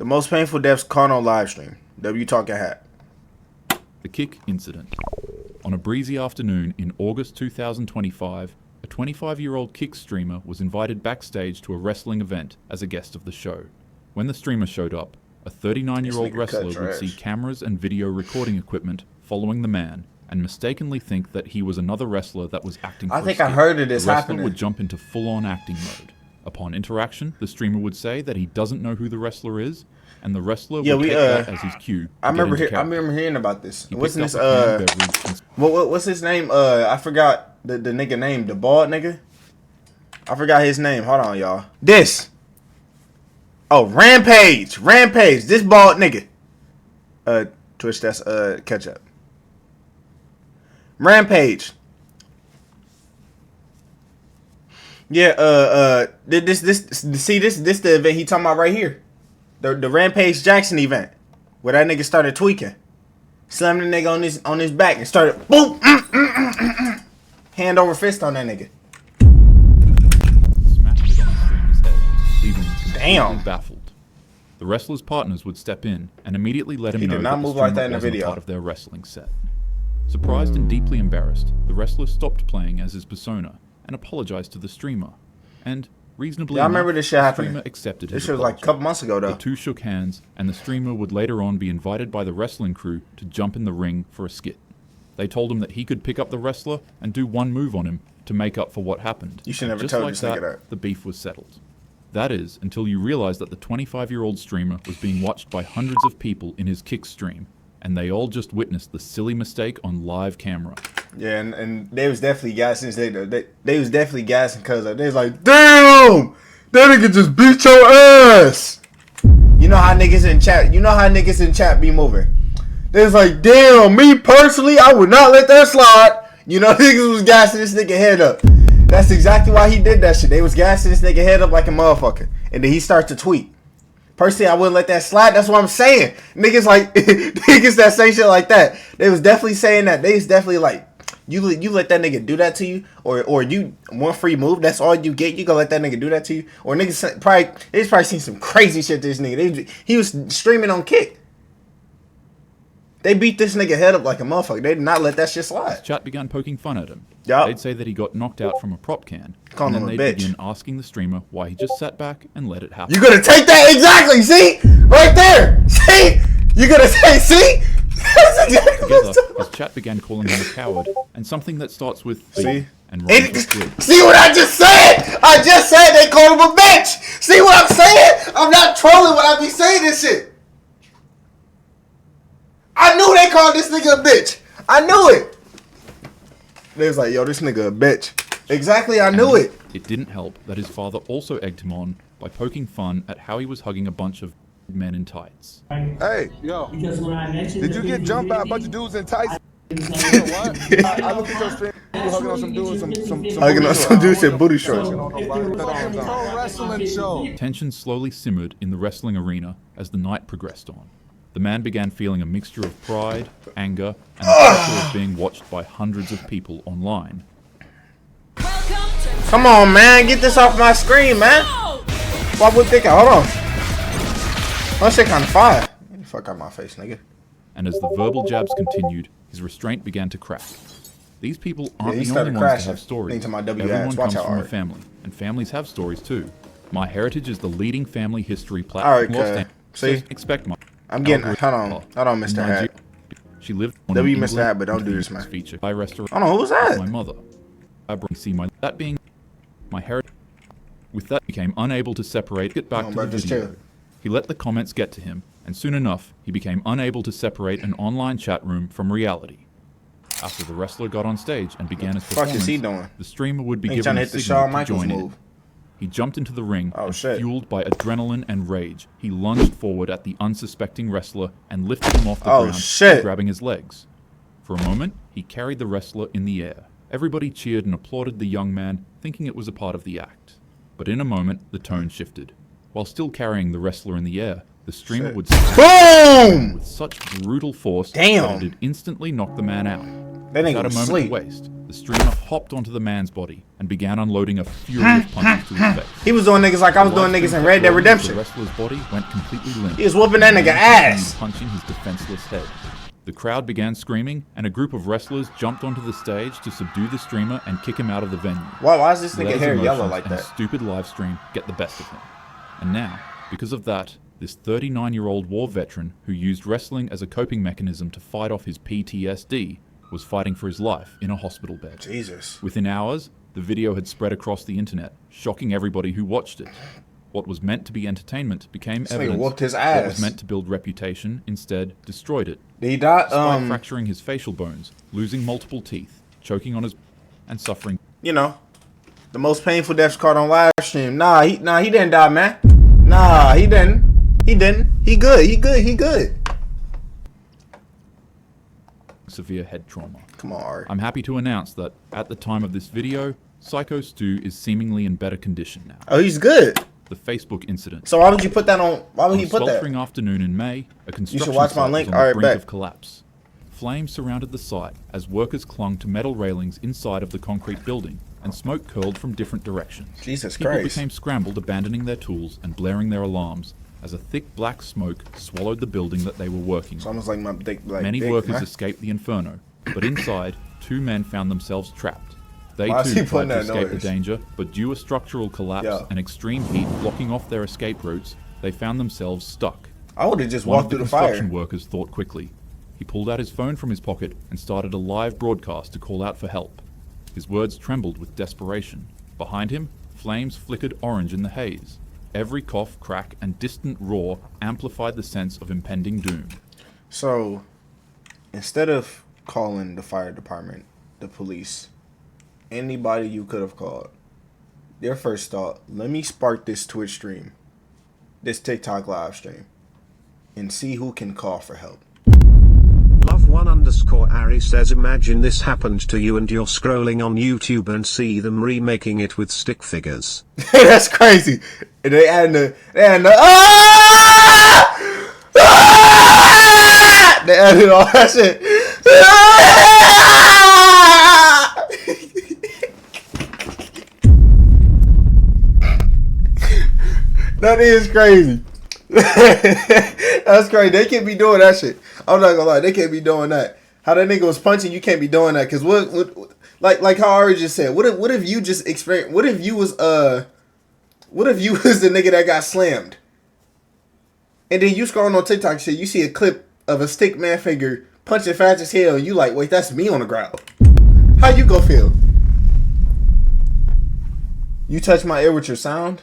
The most painful deaths caught on live stream. W Talking Hat. The kick incident. On a breezy afternoon in August 2025, a 25-year-old kick streamer was invited backstage to a wrestling event as a guest of the show. When the streamer showed up, a 39-year-old wrestler would see cameras and video recording equipment following the man and mistakenly think that he was another wrestler that was acting for a skit. I heard of this happening. The wrestler would jump into full-on acting mode. Upon interaction, the streamer would say that he doesn't know who the wrestler is, and the wrestler would take that as his cue. I remember hearing about this. What's this? What's his name? I forgot the nigga name. The bald nigga. I forgot his name. Hold on, y'all. This. Oh, Rampage. Rampage. This bald nigga. Twitch. That's ketchup. Rampage. Yeah. This the event he talking about right here. The Rampage Jackson event, where that nigga started tweaking, slammed the nigga on his back and started boom, hand over fist on that nigga. Smashed it on the streamer's head, leaving him completely baffled. The wrestler's partners would step in and immediately let him know that the streamer wasn't part of their wrestling set. Surprised and deeply embarrassed, the wrestler stopped playing as his persona and apologized to the streamer. And reasonably enough, I remember this shit happening. The streamer accepted his apology. This shit was like a couple months ago, though. The two shook hands, and the streamer would later on be invited by the wrestling crew to jump in the ring for a skit. They told him that he could pick up the wrestler and do one move on him to make up for what happened. You should never tell this nigga that. The beef was settled. That is, until you realize that the 25-year-old streamer was being watched by hundreds of people in his kick stream, and they all just witnessed the silly mistake on live camera. Yeah, and they was definitely gassing. They was definitely gassing because they was like, damn, that nigga just beat your ass. You know how niggas in chat. You know how niggas in chat be moving. They was like, damn, me personally, I would not let that slide. You know, niggas was gassing this nigga head up. That's exactly why he did that shit. They was gassing this nigga head up like a motherfucker, and then he starts to tweet. Personally, I wouldn't let that slide. That's what I'm saying. Niggas like niggas that say shit like that. They was definitely saying that. They was definitely like, you let that nigga do that to you, or you one free move. That's all you get. You gonna let that nigga do that to you, or niggas probably seen some crazy shit to this nigga. He was streaming on Kick. They beat this nigga head up like a motherfucker. They did not let that shit slide. His chat began poking fun at him. Yep. They'd say that he got knocked out from a prop can. Calling and him then a they'd begin asking the streamer why he just sat back and let it happen. You gonna take that? Exactly. See? Right there. See? You gonna say, see? Together, his chat began calling him a coward, and something that starts with see? And see what I just said? I just said they called him a bitch. See what I'm saying? I'm not trolling when I be saying this shit. I knew they called this nigga a bitch. I knew it. They was like, yo, this nigga a bitch. Exactly, I knew it. It didn't help that his father also egged him on by poking fun at how he was hugging a bunch of men in tights. Hey, yo, did you get jumped by a bunch of dudes in tights? You know what? I looked at your stream, you were hugging on some dudes, hugging on some dudes in booty shorts. Pro wrestling show. Tension slowly simmered in the wrestling arena as the night progressed on. The man began feeling a mixture of pride, anger, and the pressure of being watched by hundreds of people online. Come on, man. Get this off my screen, man. Why would think? Hold on. That shit kind of fire. Get the fuck out my face, nigga. And as the verbal jabs continued, his restraint began to crack. These people aren't the only ones to have stories. Everyone comes from a family, and families have stories too. My Heritage is the leading family history platform. Alright, see? Expect my... I'm getting... Hold on, Mr. Hat. She lived on W Mr. Hat, but don't do this, man. Feature by restaurant. Hold on, who was that? My mother. That being my heritage. With that, became unable to separate it back to the video. He let the comments get to him, and soon enough, he became unable to separate an online chat room from reality. After the wrestler got on stage and began his performance, the streamer would be given a signal to join in. He jumped into the ring, and fueled by adrenaline and rage, he lunged forward at the unsuspecting wrestler and lifted him off the ground, grabbing his legs. For a moment, he carried the wrestler in the air. Everybody cheered and applauded the young man, thinking it was a part of the act. But in a moment, the tone shifted. While still carrying the wrestler in the air, the streamer would boom with such brutal force that it instantly knocked the man out. That nigga Without a was moment asleep. to waste, the streamer hopped onto the man's body and began unloading a fury of punches to his face. He was doing niggas like I was doing niggas in Red Dead Redemption. The wrestler's body went completely limp. He was whooping that nigga ass. Punching his defenseless head. The crowd began screaming, and a group of wrestlers jumped onto the stage to subdue the streamer and kick him out of the venue. Why is this nigga Let his hair yellow emotions like and that? a stupid live stream get the best of him. And now, because of that, this 39-year-old war veteran who used wrestling as a coping mechanism to fight off his PTSD was fighting for his life in a hospital bed. Jesus. Within hours, the video had spread across the internet, shocking everybody who watched it. What was meant to be entertainment became evidence. Whooped his ass. What was meant to build reputation instead destroyed it. He died. Despite fracturing his facial bones, losing multiple teeth, choking on his and suffering. You know, the most painful deaths caught on live stream. Nah, he didn't die, man. Nah, he didn't. He good. Severe head trauma. Come on, Art. I'm happy to announce that at the time of this video, Psycho Stu is seemingly in better condition now. Oh, he's good. The Facebook incident. So why would you put that on? Why would he put that? On a sweltering afternoon in May, a construction watch my site link. was on All the right, brink bet. of collapse. Flames surrounded the site as workers clung to metal railings inside of the concrete building, and smoke curled from different directions. Jesus People Christ. became scrambled, abandoning their tools and blaring their alarms as a thick black smoke swallowed the building that they were working It's on. almost like my dick. Many workers escaped the inferno, but inside, two men found themselves trapped. They Why is too he tried putting to that escape the noise? danger, but due to structural collapse Yeah. and extreme heat blocking off their escape routes, they found themselves stuck. I would have just One of walked the through the fire. construction workers thought quickly. He pulled out his phone from his pocket and started a live broadcast to call out for help. His words trembled with desperation. Behind him, flames flickered orange in the haze. Every cough, crack, and distant roar amplified the sense of impending doom. So, instead of calling the fire department, the police, anybody you could have called, their first thought, let me spark this Twitch stream, this TikTok live stream, and see who can call for help. Love1_Ari says, imagine this happened to you and you're scrolling on YouTube and see them remaking it with stick figures. That's crazy. And they adding the ah! Ah! They added all that shit. Ah! That is crazy. That's crazy. They can't be doing that shit. I'm not gonna lie. They can't be doing that. How that nigga was punching, you can't be doing that. Cause what like how Ari just said. What if you just experienced? What if you was the nigga that got slammed? And then you scrolling on TikTok shit, you see a clip of a stick man figure punching fast as hell, and you like, wait, that's me on the ground. How you go feel? You touch my ear with your sound?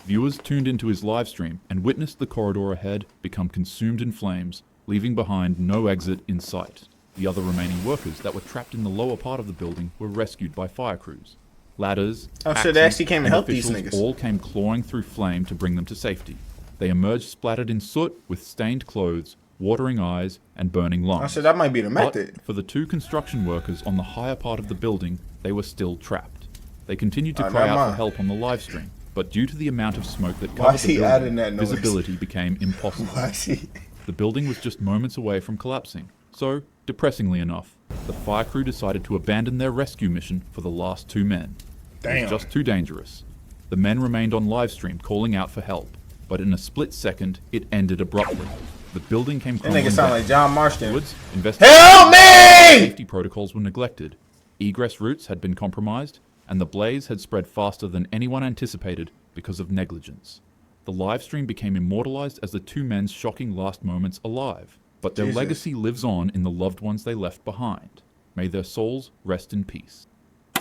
Viewers tuned into his live stream and witnessed the corridor ahead become consumed in flames, leaving behind no exit in sight. The other remaining workers that were trapped in the lower part of the building were rescued by fire crews. Ladders, Oh shit, axes, they actually came to and help these officials niggas. all came clawing through flame to bring them to safety. They emerged splattered in soot with stained clothes, watering eyes, and burning lungs. I said that might be the method. But for the two construction workers on the higher part of the building, they were still trapped. They continued to cry out for help on the live stream, but due to the amount of smoke that covered the building, visibility became impossible. Why is he? The building was just moments away from collapsing, so, depressingly enough, the fire crew decided to abandon their rescue mission for the last two men. It Damn. was just too dangerous. The men remained on livestream calling out for help, but in a split second, it ended abruptly. The building came That crumbling nigga sound down. like John Marston. Afterwards, Help me! Safety protocols were neglected. Egress routes had been compromised, and the blaze had spread faster than anyone anticipated because of negligence. The livestream became immortalized as the two men's shocking last moments alive, but their legacy lives on in the loved ones they left behind. May their souls rest in peace.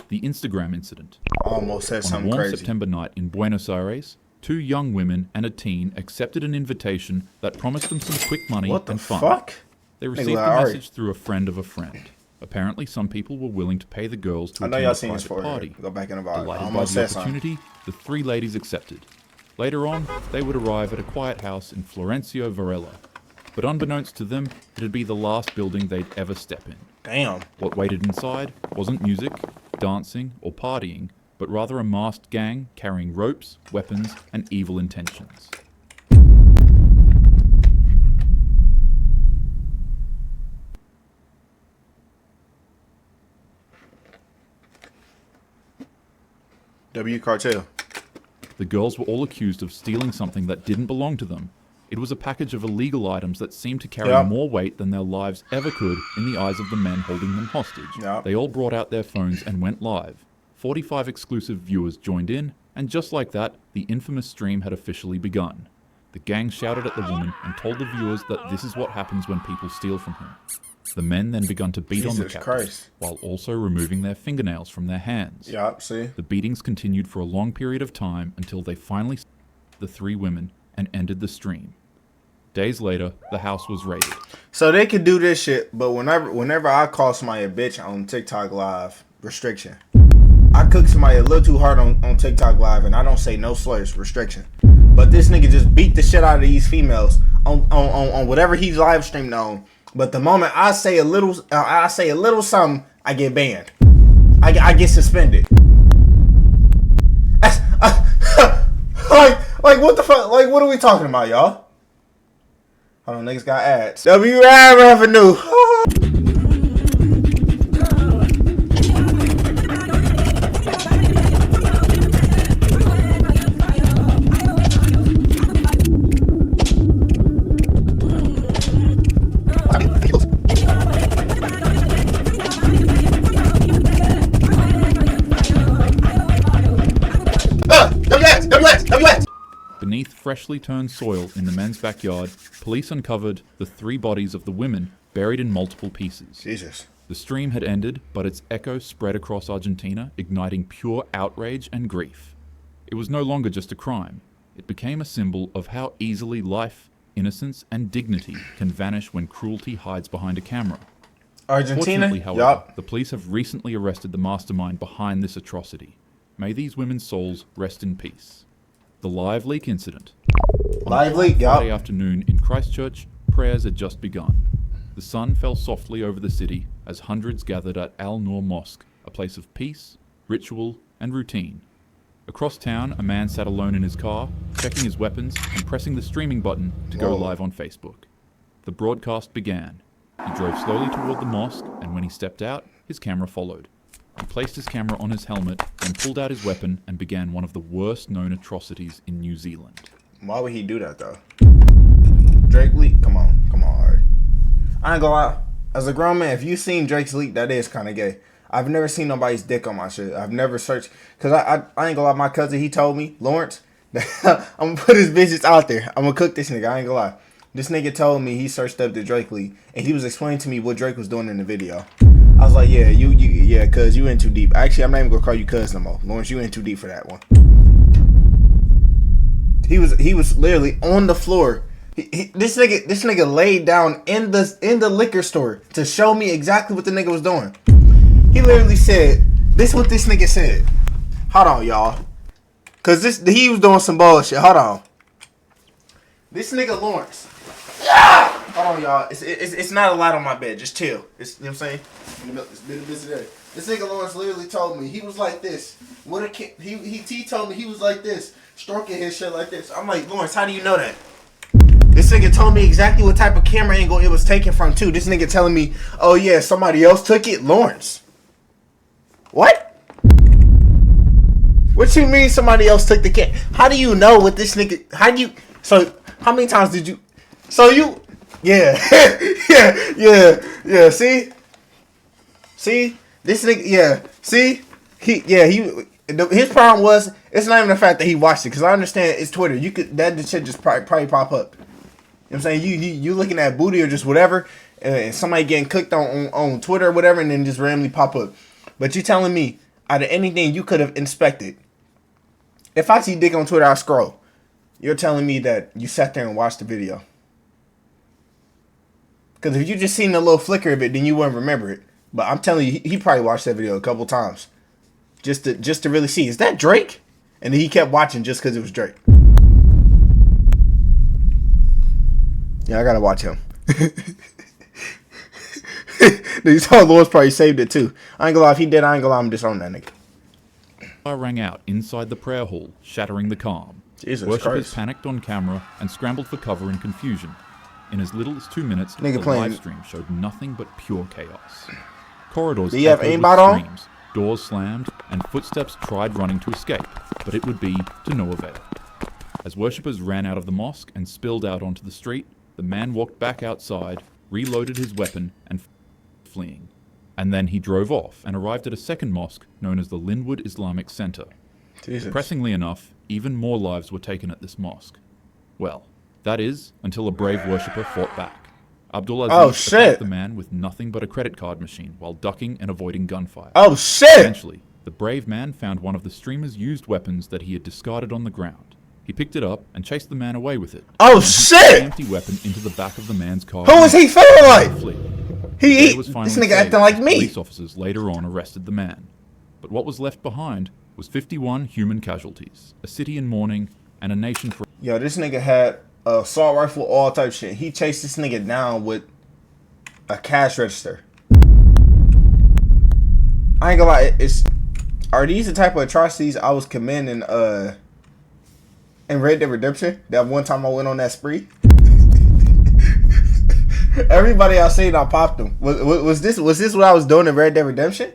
The Instagram incident. Almost said On a something warm crazy. September night in Buenos Aires, two young women and a teen accepted an invitation that promised them some quick money What the and fun. fuck? They received like, the Ari. message through a friend of a friend. Apparently, some people were willing to pay the girls to I know attend y'all a seen this private for party. Go back in the vibe. Delighted by Almost the said something. opportunity, the three ladies accepted. Later on, they would arrive at a quiet house in Florencio Varela. But unbeknownst to them, it'd be the last building they'd ever step in. Damn. What waited inside wasn't music, dancing, or partying, but rather a masked gang carrying ropes, weapons, and evil intentions. W cartel. The girls were all accused of stealing something that didn't belong to them. It was a package of illegal items that seemed to carry more weight than their lives ever could in the eyes of the men holding them hostage. They all brought out their phones and went live. 45 exclusive viewers joined in, and just like that, the infamous stream had officially begun. The gang shouted at the woman and told the viewers that this is what happens when people steal from him. The men then begun to beat on the captives, while also removing their fingernails from their hands. The beatings continued for a long period of time until they finally the three women and ended the stream. Days later, the house was raided. So they could do this shit, but whenever I call somebody a bitch on TikTok Live, restriction. I cook somebody a little too hard on TikTok Live, and I don't say no slurs, restriction. But this nigga just beat the shit out of these females on whatever he's live streamed on. But the moment I say a little something, I get banned. I get suspended. Like what the fuck? Like what are we talking about, y'all? Hold on, niggas got ads. Revenue. Beneath freshly turned soil in the men's backyard, police uncovered the 3 bodies of the women buried in multiple pieces. Jesus. The stream had ended, but its echo spread across Argentina, igniting pure outrage and grief. It was no longer just a crime. It became a symbol of how easily life, innocence, and dignity can vanish when cruelty hides behind a camera. Argentina? Fortunately, however, the police have recently arrested the mastermind behind this atrocity. May these women's souls rest in peace. The live leak incident. On Friday afternoon in Christchurch, prayers had just begun. The sun fell softly over the city as hundreds gathered at Al Noor Mosque, a place of peace, ritual, and routine. Across town, a man sat alone in his car, checking his weapons and pressing the streaming button to go live on Facebook. The broadcast began. He drove slowly toward the mosque, and when he stepped out, his camera followed. He placed his camera on his helmet, then pulled out his weapon and began one of the worst known atrocities in New Zealand. Why would he do that though? Drake leak? Come on, alright. I ain't gonna lie. As a grown man, if you seen Drake's leak, that is kind of gay. I've never seen nobody's dick on my shit. I've never searched. Because I ain't gonna lie, my cousin, he told me, Lawrence, that I'm gonna put his bitches out there. I'm gonna cook this nigga. I ain't gonna lie. This nigga told me he searched up the Drake leak, and he was explaining to me what Drake was doing in the video. I was like, yeah, cuz you in too deep. Actually, I'm not even gonna call you cuz no more. Lawrence, you in too deep for that one. He was literally on the floor. This nigga laid down in the liquor store to show me exactly what the nigga was doing. He literally said, this is what this nigga said. Hold on, y'all. Cause he was doing some bullshit. Hold on. This nigga Lawrence. Hold on, y'all. It's not a lot on my bed. Just chill. You know what I'm saying? This nigga Lawrence literally told me he was like this. He told me he was like this, stroking his shit like this. I'm like, Lawrence, how do you know that? This nigga told me exactly what type of camera angle it was taken from too. This nigga telling me, oh yeah, somebody else took it. Lawrence. What? What you mean somebody else took the camera? How do you know what this nigga? So how many times did you? So you? Yeah, yeah. See, this nigga. Yeah, see, his problem was it's not even the fact that he watched it, because I understand it's Twitter. You could that shit just probably pop up. You know what I'm saying? You looking at booty or just whatever, and somebody getting cooked on Twitter or whatever, and then just randomly pop up. But you telling me out of anything you could have inspected, if I see dick on Twitter, I scroll. You're telling me that you sat there and watched the video. Because if you just seen a little flicker of it, then you wouldn't remember it. But I'm telling you, he probably watched that video a couple times. Just to really see, is that Drake? And then he kept watching just because it was Drake. Yeah, I gotta watch him. You saw Lawrence probably saved it too. I ain't gonna lie, if he did, I ain't gonna lie, I'm disowning that nigga. Fire rang out inside the prayer hall, shattering the calm. Jesus Worshippers Christ. Panicked on camera and scrambled for cover in confusion. In as little as 2 minutes, nigga the playing. live stream showed nothing but pure chaos. Corridors Do you have echoed with aimbot on? screams, Doors slammed, and footsteps tried running to escape, but it would be to no avail. As worshippers ran out of the mosque and spilled out onto the street, the man walked back outside, reloaded his weapon, and fleeing. And then he drove off and arrived at a second mosque known as the Linwood Islamic Center. Jesus. Depressingly enough, even more lives were taken at this mosque. Well, that is, until a brave worshipper fought back. Abdulaziz attacked the man with nothing but a credit card machine while ducking and avoiding gunfire. Oh shit! Eventually, the brave man found one of the streamer's used weapons that he had discarded on the ground. He picked it up and chased the man away with it. Oh shit! He the empty weapon into the back of the man's car. Who was he feeling like? This nigga acting like me. Police officers later on arrested the man. But what was left behind was 51 human casualties, a city in mourning, and a nation for... Yo, this nigga had a assault rifle, all type shit. He chased this nigga down with a cash register. I ain't gonna lie, are these the type of atrocities I was committing in Red Dead Redemption? That one time I went on that spree? Everybody I seen, I popped them. Was this what I was doing in Red Dead Redemption?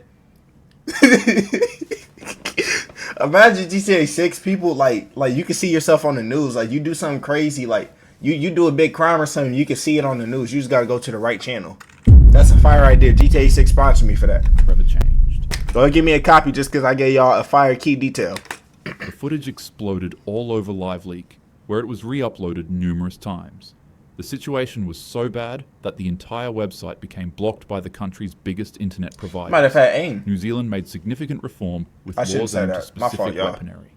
Imagine GTA 6 people like you can see yourself on the news. Like you do something crazy, like you do a big crime or something, you can see it on the news. You just gotta go to the right channel. That's a fire idea. GTA 6 sponsored me for that. Forever changed. Go ahead, give me a copy just because I gave y'all a fire key detail. The footage exploded all over LiveLeak, where it was re-uploaded numerous times. The situation was so bad that the entire website became blocked by the country's biggest internet provider. Might have had aim. New Zealand made significant reform with laws aimed at specific weaponry.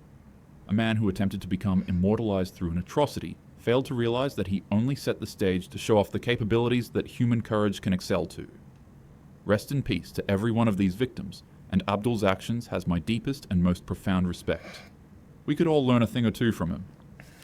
A man who attempted to become immortalized through an atrocity failed to realize that he only set the stage to show off the capabilities that human courage can excel to. Rest in peace to every one of these victims, and Abdul's actions has my deepest and most profound respect. We could all learn a thing or two from him.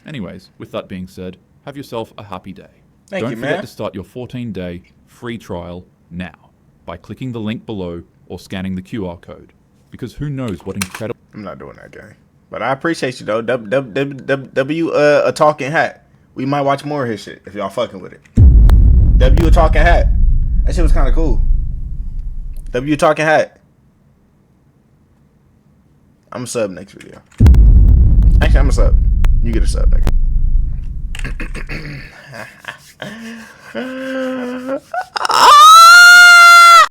Anyways, with that being said, have yourself a happy day. Don't forget to start your 14-day free trial now by clicking the link below or scanning the QR code, because who knows what incredible... I'm not doing that game. But I appreciate you though. A talking hat. We might watch more of his shit if y'all fucking with it. W a talking hat. That shit was kind of cool. W a talking hat. I'm a sub next video. Actually, I'm a sub. You get a sub next. Ah!